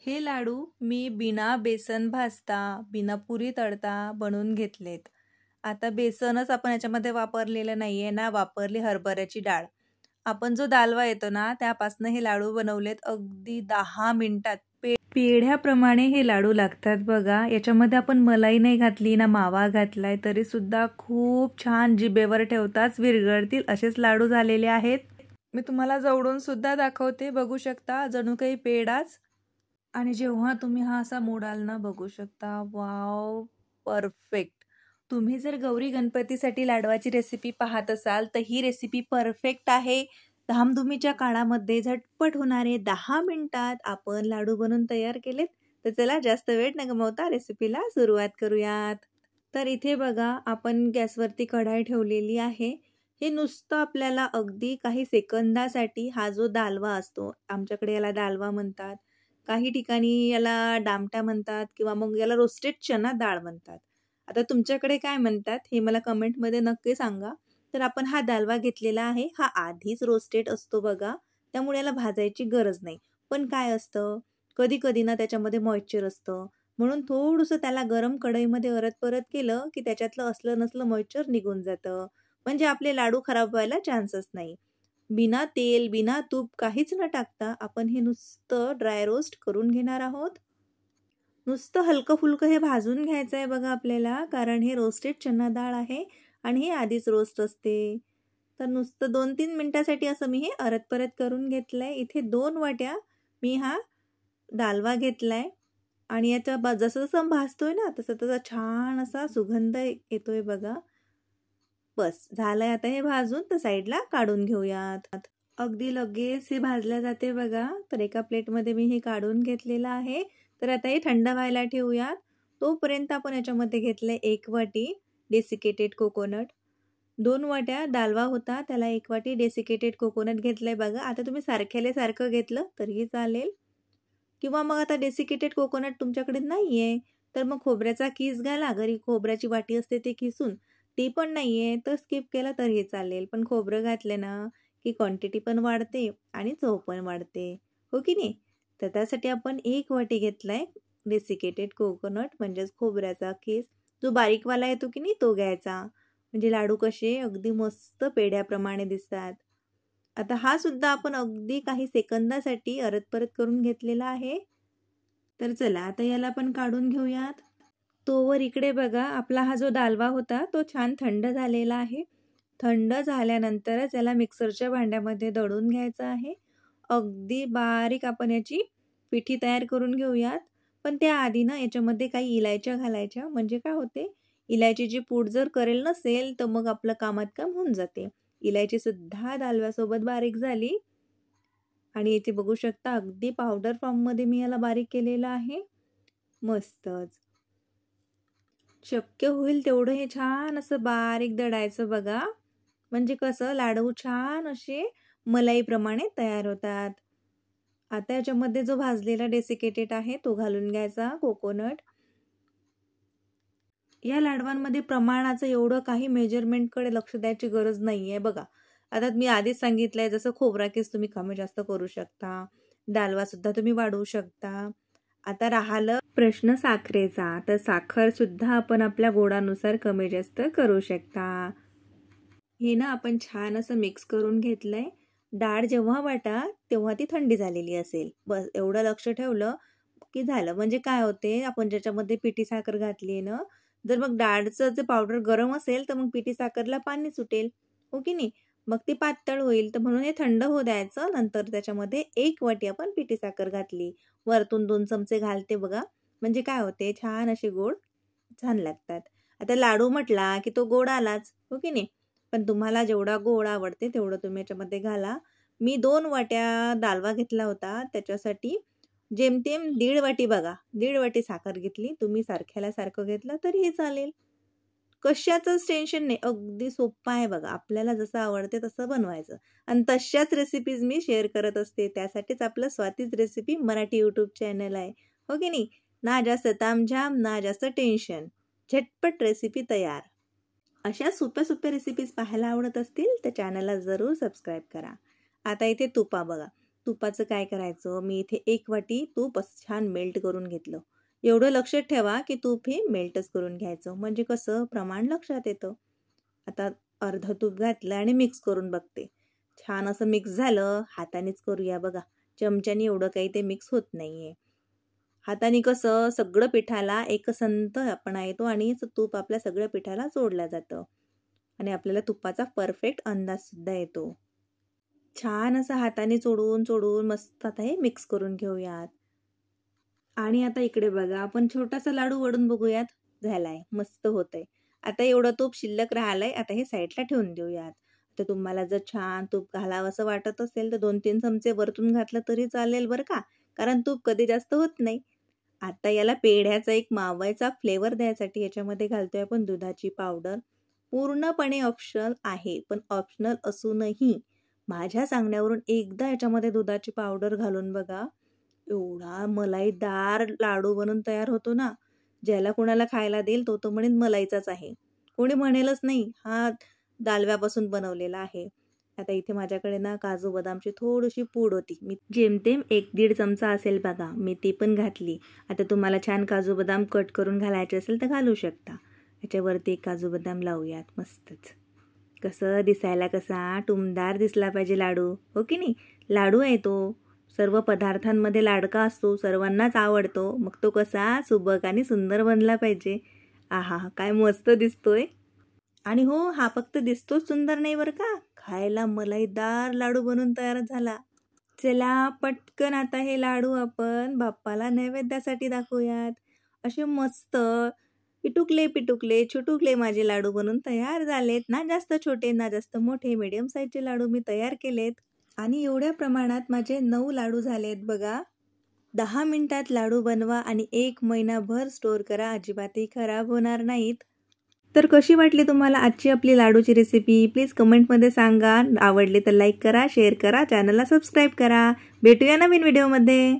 हे लाडू मी बिना बेसन भाजता, बिना पुरी तळता बनवून घेतलेत. आता बेसनच आपण याच्यामध्ये वापरलेलं नाहीये ना, वापरली हरभऱ्याची डाळ. आपण जो दालवा येतो ना, त्यापासनं हे लाडू बनवलेत अगदी 10 मिनिटात. पेढ्याप्रमाणे हे लाडू लागतात बघा. याच्यामध्ये आपण मलाई नाही घातली ना मावा घातलाय, तरीसुद्धा खूप छान जिभेवर ठेवताच विरघळतील असेच लाडू झालेले आहेत. मी तुम्हाला जवळून सुद्धा दाखवते, बघू शकता जणू काही पेढाच. आणि जेव्हा तुम्ही हा असा मोडाल ना बघू शकता, वॉव! परफेक्ट. तुम्ही जर गौरी गणपतीसाठी लाडवाची रेसिपी पाहत असाल, तर ही रेसिपी परफेक्ट आहे. धामधुमीच्या काळामध्ये झटपट होणारे 10 मिनिटात आपण लाडू बनवून तयार केलेत. तर चला जास्त वेळ न गमावता रेसिपीला सुरुवात करूयात. तर इथे बघा आपण गॅसवरती कढाई ठेवलेली आहे. हे नुसतं आपल्याला अगदी काही सेकंदासाठी हा जो दालवा असतो, आमच्याकडे याला दालवा म्हणतात. काही ठिकाणी याला डामटा म्हणतात किंवा मग याला रोस्टेड चना डाळ म्हणतात. आता तुमच्याकडे काय म्हणतात हे मला कमेंटमध्ये नक्की सांगा. तर आपण हा दालवा घेतलेला आहे. हा आधीच रोस्टेड असतो बघा. त्यामुळे याला भाजायची गरज नाही. पण काय असतं, कधी-कधी ना त्याच्यामध्ये मॉइश्चर असतं. म्हणून थोडंसं त्याला गरम कढईमध्ये परत केलं, की त्याच्यातलं असलं-नसलं मॉइश्चर निघून जातं. म्हणजे आपले लाडू खराब व्हायला चान्सच नाही. बिना तेल, बिना तूप काहीच न टाकता आपण हे नुसतं ड्राय रोस्ट करून घेणार आहोत. नुसतं हलकं-फुलकं हे भाजून घ्यायचं आहे बघा आपल्याला, कारण हे रोस्टेड चना डाळ आहे आणि हे आधीच रोस्ट असते. तर नुसतं 2-3 मिनिटासाठी असं मी हे परत करून घेतलंय. इथे 2 वाट्या मी हा दालवा घेतलाय आणि याचा जसं-जसं भाजतोय ना, तसा छान असा सुगंध येतोय बघा. बस झालंय आता हे भाजून, तर साईडला काढून घेऊयात. अगदी लगेच हे भाजल्या जाते बघा. तर एका प्लेटमध्ये मी हे काढून घेतलेलं आहे. तर आता हे थंड व्हायला ठेवूयात. तोपर्यंत आपण याच्यामध्ये घेतलंय 1 वाटी डेसिकेटेड कोकोनट. 2 वाट्या दालवा होता, त्याला 1 वाटी डेसिकेटेड कोकोनट घेतलंय बघा. आता तुम्ही सारख्याला सारखं घेतलं तरीही चालेल. किंवा मग आता डेसिकेटेड कोकोनट तुमच्याकडे नाहीये, तर मग खोबऱ्याचा किस घाला. घरी खोबऱ्याची वाटी असते ते किसून. ती पण नाहीये, तर स्किप केलं तरीही चालेल. पण खोबरं घातले ना, की क्वांटिटी पण वाढते आणि चव पण वाढते. हो की नाही? तर त्यासाठी आपण 1 वाटी घेतलाय डेसिकेटेड कोकोनट म्हणजेच खोबऱ्याचा किस. जो बारीकवाला येतो की नाही तो घ्यायचा. म्हणजे लाडू कसे अगदी मस्त पेढ्याप्रमाणे दिसतात. आता हा सुद्धा आपण अगदी काही सेकंदासाठी परत करून घेतलेला आहे. तर चला आता याला पण काढून घेऊयात. तोवर इकडे बघा आपला हा जो दालवा होता तो छान थंड झालेला आहे. थंड झाल्यानंतरच याला मिक्सरच्या भांड्यामध्ये दळून घ्यायचं आहे. अगदी बारीक आपण याची पिठी तयार करून घेऊयात. पण त्याआधी ना याच्यामध्ये काही इलायच्या घालायच्या, म्हणजे काय होते, इलायचीची पूड जर करेल नसेल तर मग आपलं कामात काम होऊन जाते. इलायची सुद्धा दालव्यासोबत बारीक झाली आणि इथे बघू शकता अगदी पावडर फॉर्ममध्ये मी याला बारीक केलेलं आहे. मस्तच. शक्य होईल तेवढं हे छान असं बारीक दळायचं बघा. म्हणजे कसं लाडू छान असे मलाईप्रमाणे तयार होतात. आता याच्यामध्ये जो भाजलेला डेसिकेटेड आहे तो घालून घ्यायचा कोकोनट. या लाडवांमध्ये प्रमाणाचं एवढं काही मेजरमेंटकडे लक्ष द्यायची गरज नाहीये बघा. आता मी आधीच सांगितलंय जसं खोबरा किस तुम्ही कमी जास्त करू शकता. दालवा सुद्धा तुम्ही वाढवू शकता. आता राहिलं प्रश्न साखरेचा, तर साखर सुद्धा आपण आपल्या गोडानुसार कमी जास्त करू शकता. हे ना आपण छान असं मिक्स करून घेतलंय. डाळ जेव्हा वाटा तेव्हा ती थंडी झालेली असेल. बस एवढं लक्ष ठेवलं की झालं. म्हणजे काय होते, आपण ज्याच्यामध्ये पिठी साखर घातली ना, जर मग डाळचं जे पावडर गरम असेल तर मग पिठी साखरला पाणी सुटेल, हो की नाही? मग ती पातळ होईल. तर म्हणून हे थंड होऊ द्यायचं. नंतर त्याच्यामध्ये 1 वाटी आपण पिठी साखर घातली. वरतून 2 चमचे घालते बघा. म्हणजे काय होते, छान असे गोड छान लागतात. आता लाडू म्हटला की तो गोड आलाच, हो की नाही? पण तुम्हाला जेवढा गोड आवडते तेवढं तुम्ही याच्यामध्ये घाला. मी 2 वाट्या दालवा घेतला होता, त्याच्यासाठी जेमतेम 1.5 वाटी बघा, 1.5 वाटी साखर घेतली. तुम्ही सारख्याला सारखं घेतलं तरीही चालेल. कशाचंच टेन्शन नाही. अगदी सोप्पं आहे बघा. आपल्याला जसं आवडते तसं बनवायचं. आणि तशाच रेसिपीज मी शेअर करत असते. त्यासाठीच आपलं स्वातीच रेसिपी मराठी यूट्यूब चॅनल आहे. हो की नाही? ना जास्त तामझाम, ना जास्त टेन्शन. झटपट रेसिपी तयार. अशा सोप्या रेसिपीज पाहायला आवडत असतील तर चॅनलला जरूर सबस्क्राईब करा. आता इथे तुपा बघा. तुपाचं काय करायचं, मी इथे 1 वाटी तूप असं छान मेल्ट करून घेतलं. एवढं लक्षात ठेवा की तूप हे मेल्टच करून घ्यायचं, म्हणजे कसं प्रमाण लक्षात येतं. आता अर्धं तूप घातलं आणि मिक्स करून बघते. छान असं मिक्स झालं. हातानेच करूया बघा, चमच्याने एवढं काही ते मिक्स होत नाहीये. हाताने कसं सगळं पिठाला एकसंतपणा येतो आणि तूप आपल्या सगळ्या पिठाला जोडलं जातं आणि आपल्याला तुपाचा परफेक्ट अंदाज सुद्धा येतो. छान असं हाताने चोडून चोडून मस्त आता हे मिक्स करून घेऊयात. आणि आता इकडे बघा, आपण छोटासा लाडू वळून बघूयात. झालाय, मस्त होतंय. आता एवढं तूप शिल्लक राहिलंय, आता हे साईडला ठेवून देऊयात. तर तुम्हाला जर छान तूप घालावं असं वाटत असेल तर 2-3 चमचे वरतून घातलं तरी चालेल बरं का, कारण तूप कधी जास्त होत नाही. आता याला पेढ्याचा एक मावायचा फ्लेवर द्यायसाठी याच्यामध्ये घालतोय आपण दुधाची पावडर. पूर्णपणे ऑप्शनल आहे, पण ऑप्शनल असूनही माझ्या सांगण्यावरून एकदा याच्यामध्ये दुधाची पावडर घालून बघा. एवढा मलाईदार लाडू बनून तयार होतो ना, ज्याला कोणाला खायला देईल तो तर म्हणेल मलाईचाच आहे. कोणी म्हणेलच नाही हा दालव्यापासून बनवलेला आहे. आता इथे माझ्याकडे ना काजू बदामची थोडीशी पूड होती. मी जेमतेम 1-1.5 चमचा असेल बघा, मी ती पण घातली. आता तुम्हाला छान काजू बदाम कट करून घालायचे असेल तर घालू शकता. याच्यावरती एक काजू बदाम लावूयात मस्तच. कसं दिसायला कसा टुमदार दिसला पाहिजे लाडू, हो की नाही? लाडू आहे तो, सर्व पदार्थांमध्ये लाडका असतो, सर्वांनाच आवडतो. मग तो कसा सुबक आणि सुंदर बनला पाहिजे. आहा, काय मस्त दिसतोय. आणि हो, हा फक्त दिसतोच सुंदर नाही बरं का, खायला मलाईदार लाडू बनून तयार झाला. चला पटकन आता हे लाडू आपण बाप्पाला नैवेद्यासाठी दाखवूयात. असे मस्त पिटुकले पिटुकले छुटुकले माझे लाडू बनून तयार झालेत. ना जास्त छोटे ना जास्त मोठे, मीडियम साईजचे लाडू मी तयार केलेत. आणि एवढ्या प्रमाणात माझे 9 लाडू झालेत बघा. 10 मिनिटात लाडू बनवा आणि 1 महिनाभर स्टोअर करा, अजिबातही खराब होणार नाहीत. तर कशी वाटली तुम्हाला आजची आपली लाडूची रेसिपी? प्लीज कमेंटमध्ये सांगा. आवडली तर लाईक करा, शेअर करा, चॅनलला सबस्क्राईब करा. भेटूया नवीन व्हिडिओमध्ये.